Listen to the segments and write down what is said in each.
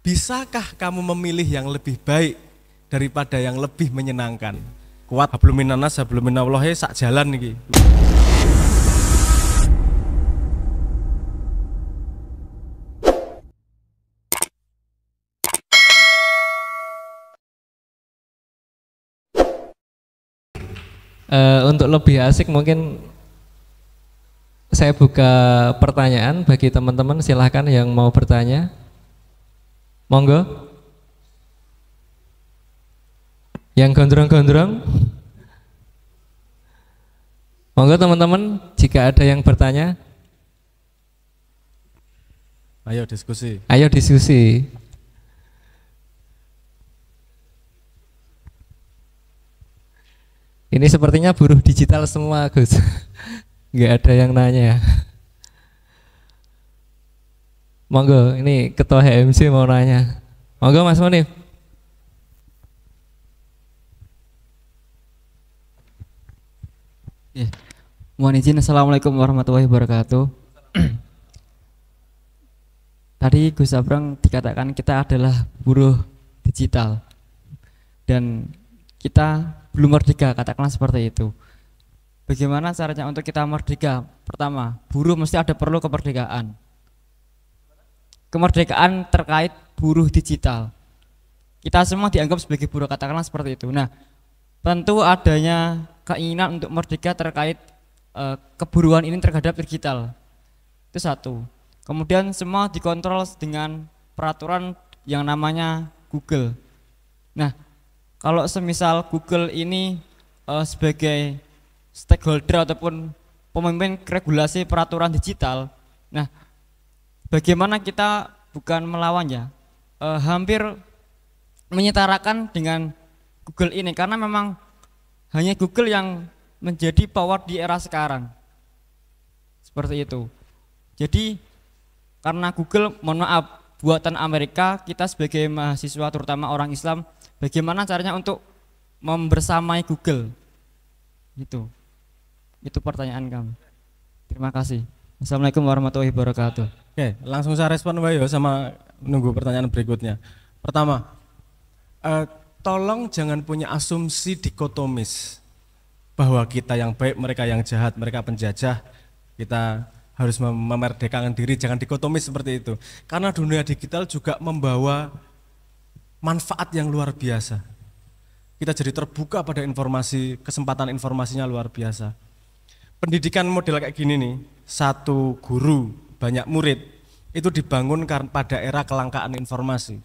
Bisakah kamu memilih yang lebih baik daripada yang lebih menyenangkan? Kuat hablum minannas hablum minallahi sak jalan iki. Untuk lebih asik mungkin saya buka pertanyaan bagi teman-teman, silahkan yang mau bertanya. Monggo. Yang gondrong-gondrong. Monggo teman-teman, jika ada yang bertanya. Ayo diskusi. Ayo diskusi. Ini sepertinya buruh digital semua, Gus. Nggak ada yang nanya. Monggo, ini ketua HMC mau nanya. Monggo Mas Monif. Mohon izin, assalamualaikum warahmatullahi wabarakatuh. Tadi Gus Abrang dikatakan kita adalah buruh digital dan kita belum merdeka, katakanlah seperti itu. Bagaimana caranya untuk kita merdeka? Pertama, buruh mesti ada perlu kemerdekaan. Kemerdekaan terkait buruh digital. Kita semua dianggap sebagai buruh, katakanlah seperti itu. Nah, tentu adanya keinginan untuk merdeka terkait keburuan ini terhadap digital. Itu satu. Kemudian semua dikontrol dengan peraturan yang namanya Google. Nah, kalau semisal Google ini sebagai stakeholder ataupun pemimpin regulasi peraturan digital, nah bagaimana kita bukan melawannya, hampir menyetarakan dengan Google ini, karena memang hanya Google yang menjadi power di era sekarang. Seperti itu. Jadi karena Google, mohon maaf, buatan Amerika, kita sebagai mahasiswa terutama orang Islam, bagaimana caranya untuk membersamai Google? Itu pertanyaan kami. Terima kasih. Assalamualaikum warahmatullahi wabarakatuh. Oke, langsung saya respon Mbak Yo sama nunggu pertanyaan berikutnya. Pertama, tolong jangan punya asumsi dikotomis bahwa kita yang baik, mereka yang jahat, mereka penjajah, kita harus memerdekakan diri, jangan dikotomis seperti itu. Karena dunia digital juga membawa manfaat yang luar biasa. Kita jadi terbuka pada informasi, kesempatan informasinya luar biasa. Pendidikan model kayak gini nih, satu guru, banyak murid, itu dibangun pada era kelangkaan informasi.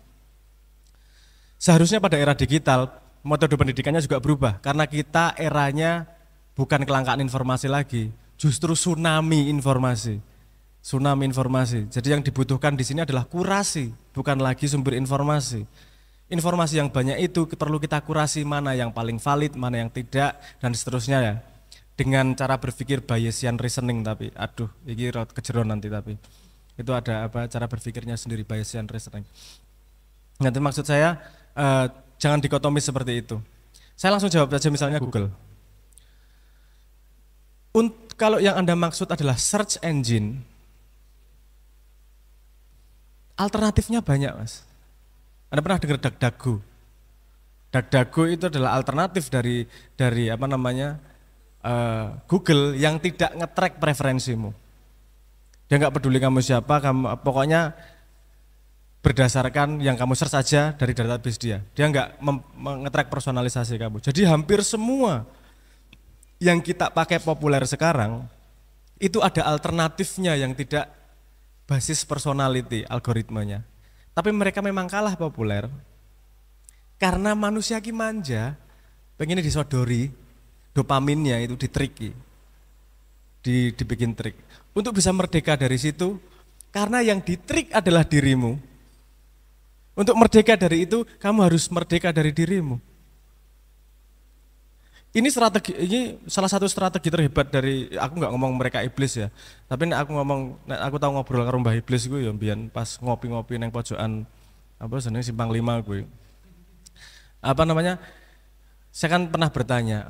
Seharusnya pada era digital, metode pendidikannya juga berubah, karena kita eranya bukan kelangkaan informasi lagi, justru tsunami informasi. Tsunami informasi. Jadi yang dibutuhkan di sini adalah kurasi, bukan lagi sumber informasi. Informasi yang banyak itu perlu kita kurasi, mana yang paling valid, mana yang tidak, dan seterusnya ya. Dengan cara berpikir Bayesian reasoning, tapi aduh, ini kejeron nanti, tapi itu ada cara berpikirnya sendiri, Bayesian reasoning. Nanti maksud saya jangan dikotomis seperti itu. Saya langsung jawab saja, misalnya Google. Kalau yang Anda maksud adalah search engine, alternatifnya banyak, Mas. Anda pernah dengar DuckDuckGo? DuckDuckGo itu adalah alternatif dari Google yang tidak nge-track preferensimu. Dia nggak peduli kamu siapa, pokoknya berdasarkan yang kamu search saja dari database dia. Dia nggak nge-track personalisasi kamu. Jadi hampir semua yang kita pakai populer sekarang itu ada alternatifnya yang tidak basis personality algoritmanya. Tapi mereka memang kalah populer karena manusia ki manja, pengennya disodori, dopaminnya itu ditriki, dibikin trik. Untuk bisa merdeka dari situ, karena yang ditrik adalah dirimu. Untuk merdeka dari itu, kamu harus merdeka dari dirimu. Ini salah satu strategi terhebat dari, aku nggak ngomong mereka iblis ya, tapi aku tahu ngobrol karo Mbah Iblis gue ya, biar pas ngopi-ngopi neng pojokan Simpang 5 gue. Saya kan pernah bertanya,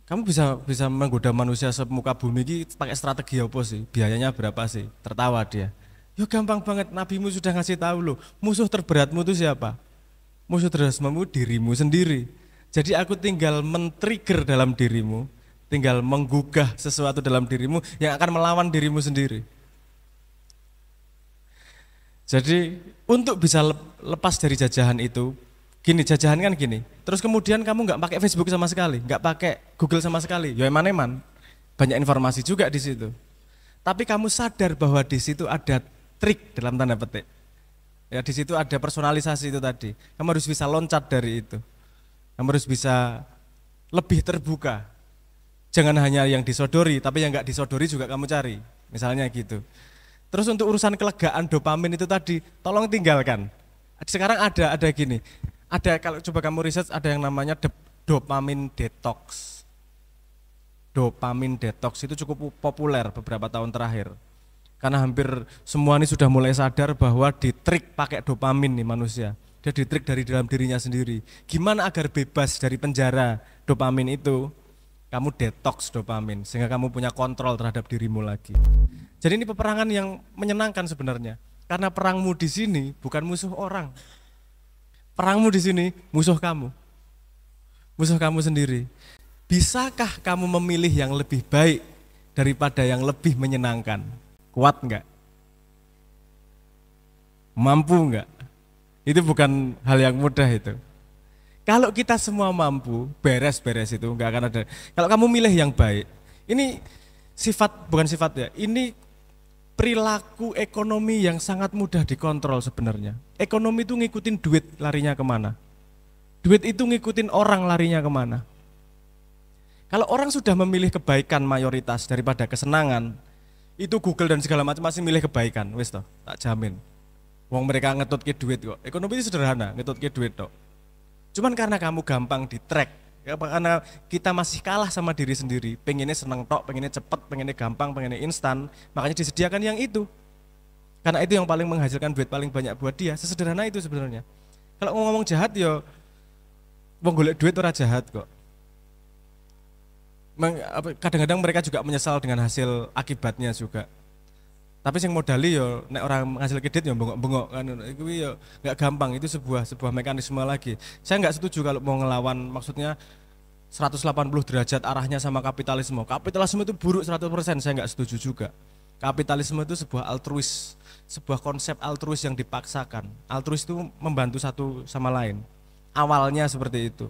kamu bisa menggoda manusia semuka bumi ini pakai strategi apa sih? Biayanya berapa sih? Tertawa dia. Ya gampang banget, nabimu sudah ngasih tahu loh, musuh terberatmu itu siapa? Musuh terbesarmu dirimu sendiri. Jadi aku tinggal men-trigger dalam dirimu, tinggal menggugah sesuatu dalam dirimu yang akan melawan dirimu sendiri. Jadi untuk bisa lepas dari jajahan itu, gini, jajahan kan gini, terus kemudian kamu nggak pakai Facebook sama sekali, nggak pakai Google sama sekali, ya eman-eman, banyak informasi juga di situ. Tapi kamu sadar bahwa di situ ada trik dalam tanda petik. Ya di situ ada personalisasi itu tadi. Kamu harus bisa loncat dari itu. Kamu harus bisa lebih terbuka. Jangan hanya yang disodori, tapi yang nggak disodori juga kamu cari. Misalnya gitu. Terus untuk urusan kelegaan dopamin itu tadi, tolong tinggalkan. Sekarang ada gini. Ada, kalau coba kamu riset, ada yang namanya dopamin detox. Dopamin detox itu cukup populer beberapa tahun terakhir. Karena hampir semua ini sudah mulai sadar bahwa ditrik pakai dopamin nih manusia. Dia ditrik dari dalam dirinya sendiri. Gimana agar bebas dari penjara dopamin itu? Kamu detox dopamin sehingga kamu punya kontrol terhadap dirimu lagi. Jadi ini peperangan yang menyenangkan sebenarnya. Karena perangmu di sini bukan musuh orang. Perangmu di sini musuh kamu. Musuh kamu sendiri. Bisakah kamu memilih yang lebih baik daripada yang lebih menyenangkan? Kuat enggak? Mampu enggak? Itu bukan hal yang mudah itu. Kalau kita semua mampu, beres-beres itu enggak akan ada. Kalau kamu milih yang baik, ini bukan sifat ya, ini perilaku ekonomi yang sangat mudah dikontrol sebenarnya. Ekonomi itu ngikutin duit larinya kemana. Duit itu ngikutin orang larinya kemana. Kalau orang sudah memilih kebaikan mayoritas daripada kesenangan, itu Google dan segala macam masih milih kebaikan, wis toh, tak jamin. Wong mereka ngetutke duit kok. Ekonomi itu sederhana, ngetutke duit toh. Cuman karena kamu gampang di track, ya, karena kita masih kalah sama diri sendiri, pengennya seneng tok, pengennya cepet, pengennya gampang, pengennya instan, makanya disediakan yang itu. Karena itu yang paling menghasilkan duit paling banyak buat dia, sesederhana itu sebenarnya. Kalau ngomong jahat ya, wong golek duit ora jahat kok. Kadang-kadang mereka juga menyesal dengan hasil akibatnya juga. Tapi yang modali yo nek orang menghasil kredit yo bengok-bengok kan itu yo enggak gampang, itu sebuah mekanisme lagi. Saya enggak setuju kalau mau ngelawan, maksudnya 180 derajat arahnya sama kapitalisme. Kapitalisme itu buruk 100%, saya enggak setuju juga. Kapitalisme itu sebuah altruis, sebuah konsep altruis yang dipaksakan. Altruis itu membantu satu sama lain. Awalnya seperti itu.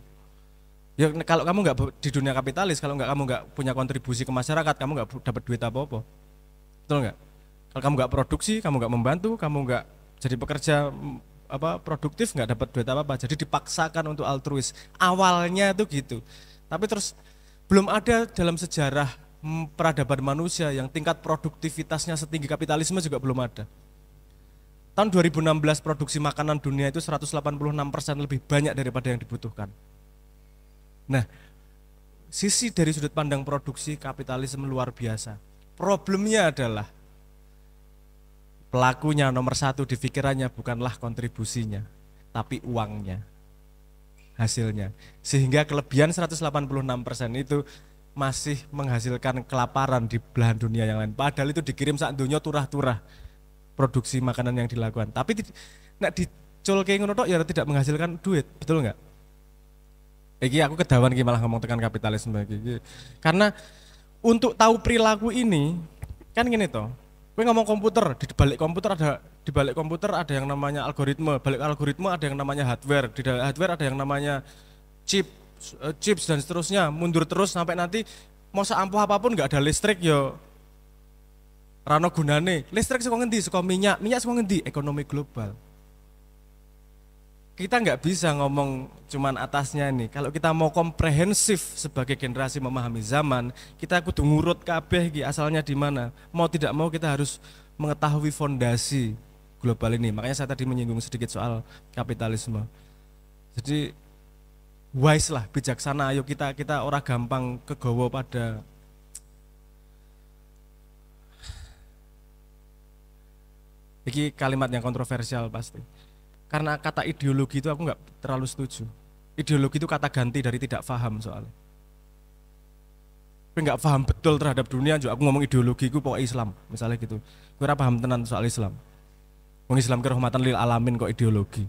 Ya kalau kamu nggak di dunia kapitalis, kalau kamu nggak punya kontribusi ke masyarakat, kamu nggak dapat duit apa-apa, betul nggak? Kalau kamu nggak produksi, kamu nggak membantu, kamu nggak jadi pekerja produktif, nggak dapat duit apa-apa. Jadi dipaksakan untuk altruis. Awalnya itu gitu, tapi terus belum ada dalam sejarah peradaban manusia yang tingkat produktivitasnya setinggi kapitalisme juga belum ada. Tahun 2016 produksi makanan dunia itu 186% lebih banyak daripada yang dibutuhkan. Nah, sisi dari sudut pandang produksi kapitalisme luar biasa. Problemnya adalah pelakunya nomor satu di pikirannya bukanlah kontribusinya, tapi uangnya, hasilnya. Sehingga kelebihan 186% itu masih menghasilkan kelaparan di belahan dunia yang lain. Padahal itu dikirim sak donya turah-turah produksi makanan yang dilakukan. Tapi nek diculke ngono tok ya tidak menghasilkan duit, betul enggak? Iki aku kedawan iki malah ngomong tekan kapitalisme iki. Karena untuk tahu perilaku ini kan gini toh. Kowe ngomong komputer, di balik komputer ada yang namanya algoritma, balik algoritma ada yang namanya hardware, di dalam hardware ada yang namanya chips dan seterusnya, mundur terus sampai nanti mau seampuh apapun nggak ada listrik yo rano gunane. Listrik saka ngendi? Saka minyak saka ngendi? Ekonomi global. Kita nggak bisa ngomong cuman atasnya nih. Kalau kita mau komprehensif sebagai generasi memahami zaman, kita kudu ngurut kabeh iki asalnya di mana. Mau tidak mau kita harus mengetahui fondasi global ini. Makanya saya tadi menyinggung sedikit soal kapitalisme. Jadi wise lah, bijaksana. Ayo kita ora gampang kegawa pada iki kalimat yang kontroversial pasti. Karena kata ideologi itu aku nggak terlalu setuju. Ideologi itu kata ganti dari tidak paham soalnya. Tapi nggak paham betul terhadap dunia juga aku ngomong ideologi itu pokoknya Islam, misalnya gitu. Gue paham tenan soal Islam. Wong Islam ke rahmatan lil alamin kok ideologi.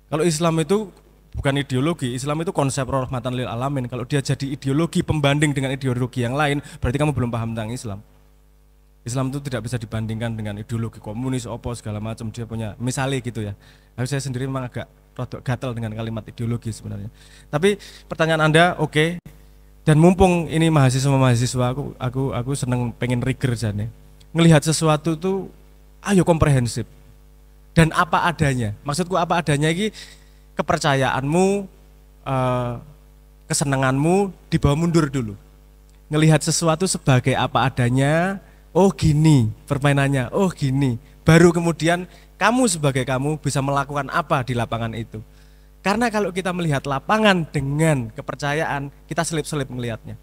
Kalau Islam itu bukan ideologi, Islam itu konsep rahmatan lil alamin. Kalau dia jadi ideologi pembanding dengan ideologi yang lain, berarti kamu belum paham tentang Islam. Islam itu tidak bisa dibandingkan dengan ideologi komunis, opo segala macam. Dia punya misalnya gitu ya. Tapi saya sendiri memang agak rodok gatel dengan kalimat ideologi sebenarnya. Tapi pertanyaan Anda oke. Dan mumpung ini mahasiswa, aku seneng pengen trigger jane. Ngelihat sesuatu tuh ayo komprehensif. Dan apa adanya. Maksudku apa adanya ini kepercayaanmu, kesenanganmu dibawa mundur dulu. Ngelihat sesuatu sebagai apa adanya. Oh gini permainannya, oh gini. Baru kemudian kamu sebagai kamu bisa melakukan apa di lapangan itu. Karena kalau kita melihat lapangan dengan kepercayaan, kita selip-selip melihatnya.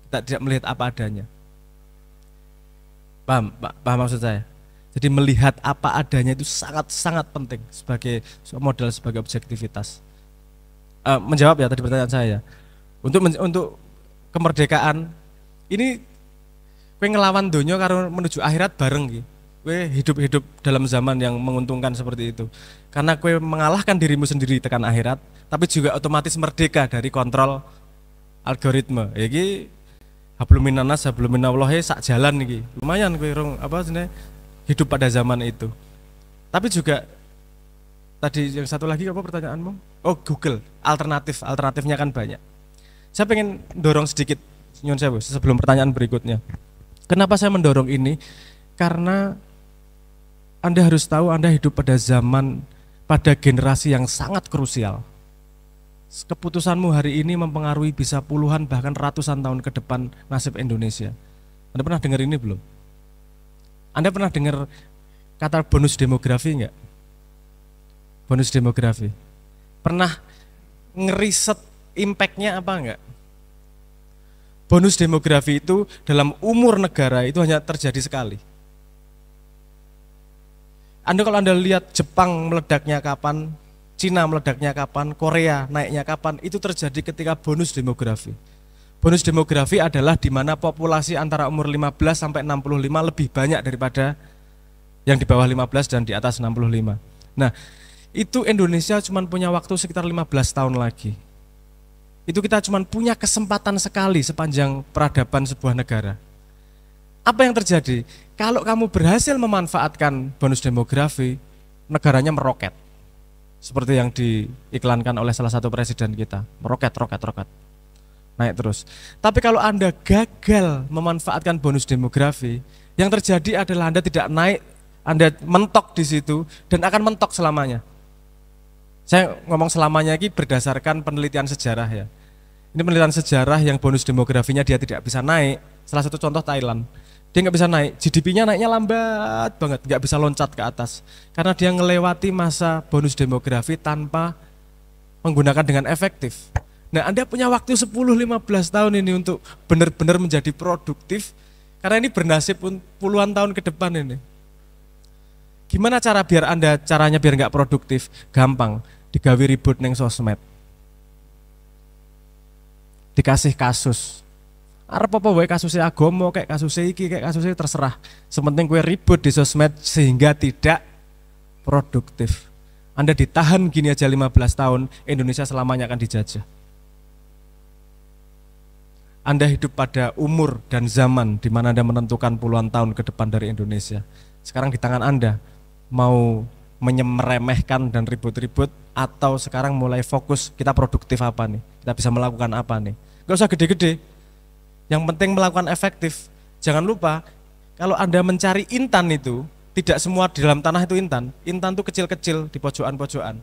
Kita tidak melihat apa adanya. Paham maksud saya? Jadi melihat apa adanya itu sangat-sangat penting sebagai modal, sebagai objektivitas. Menjawab ya tadi pertanyaan saya. Untuk kemerdekaan ini kowe ngelawan donya karo menuju akhirat bareng iki. Kowe hidup dalam zaman yang menguntungkan seperti itu. Karena kowe mengalahkan dirimu sendiri tekan akhirat, tapi juga otomatis merdeka dari kontrol algoritma. Ya iki hablum minannas hablum minallahi sak jalan iki. Lumayan kowe hidup pada zaman itu. Tapi juga tadi yang satu lagi apa pertanyaanmu? Oh, Google, alternatifnya kan banyak. Saya pengen dorong sedikit nyun sewu sebelum pertanyaan berikutnya. Kenapa saya mendorong ini? Karena Anda harus tahu Anda hidup pada zaman, pada generasi yang sangat krusial. Keputusanmu hari ini mempengaruhi bisa puluhan bahkan ratusan tahun ke depan nasib Indonesia. Anda pernah dengar ini belum? Anda pernah dengar kata bonus demografi enggak? Bonus demografi. Pernah ngeriset impact-nya apa enggak? Bonus demografi itu dalam umur negara itu hanya terjadi sekali. Kalau Anda lihat Jepang meledaknya kapan, Cina meledaknya kapan, Korea naiknya kapan, itu terjadi ketika bonus demografi. Bonus demografi adalah di mana populasi antara umur 15 sampai 65 lebih banyak daripada yang di bawah 15 dan di atas 65. Nah, itu Indonesia cuma punya waktu sekitar 15 tahun lagi. Itu kita cuma punya kesempatan sekali sepanjang peradaban sebuah negara. Apa yang terjadi? Kalau kamu berhasil memanfaatkan bonus demografi, negaranya meroket. Seperti yang diiklankan oleh salah satu presiden kita, meroket. Naik terus. Tapi kalau Anda gagal memanfaatkan bonus demografi, yang terjadi adalah Anda tidak naik, Anda mentok di situ dan akan mentok selamanya. Saya ngomong selamanya ini berdasarkan penelitian sejarah ya. Ini penelitian sejarah yang bonus demografinya dia tidak bisa naik. Salah satu contoh Thailand. Dia nggak bisa naik, GDP-nya naiknya lambat banget, nggak bisa loncat ke atas. Karena dia ngelewati masa bonus demografi tanpa menggunakan dengan efektif. Nah, Anda punya waktu 10-15 tahun ini untuk benar-benar menjadi produktif. Karena ini bernasib puluhan tahun ke depan ini. Gimana caranya biar nggak produktif? Gampang, digawe ribut neng sosmed. Dikasih kasus. Arep apa wae kasusnya agama, kayak kasusnya iki, kayak kasusnya terserah. Sementing kue ribut di sosmed sehingga tidak produktif. Anda ditahan gini aja 15 tahun, Indonesia selamanya akan dijajah. Anda hidup pada umur dan zaman di mana Anda menentukan puluhan tahun ke depan dari Indonesia. Sekarang di tangan Anda, mau meremehkan dan ribut-ribut atau sekarang mulai fokus kita produktif apa nih, kita bisa melakukan apa nih. Gak usah gede-gede, yang penting melakukan efektif. Jangan lupa kalau Anda mencari intan itu tidak semua di dalam tanah itu intan itu kecil-kecil di pojokan-pojokan.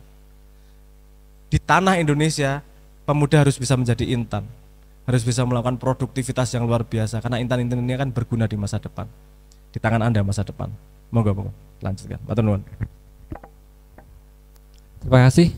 Di tanah Indonesia pemuda harus bisa menjadi intan, harus bisa melakukan produktivitas yang luar biasa karena intan-intan ini akan berguna di masa depan, di tangan Anda masa depan. Monggo lanjutkan, matur nuwun. Terima kasih.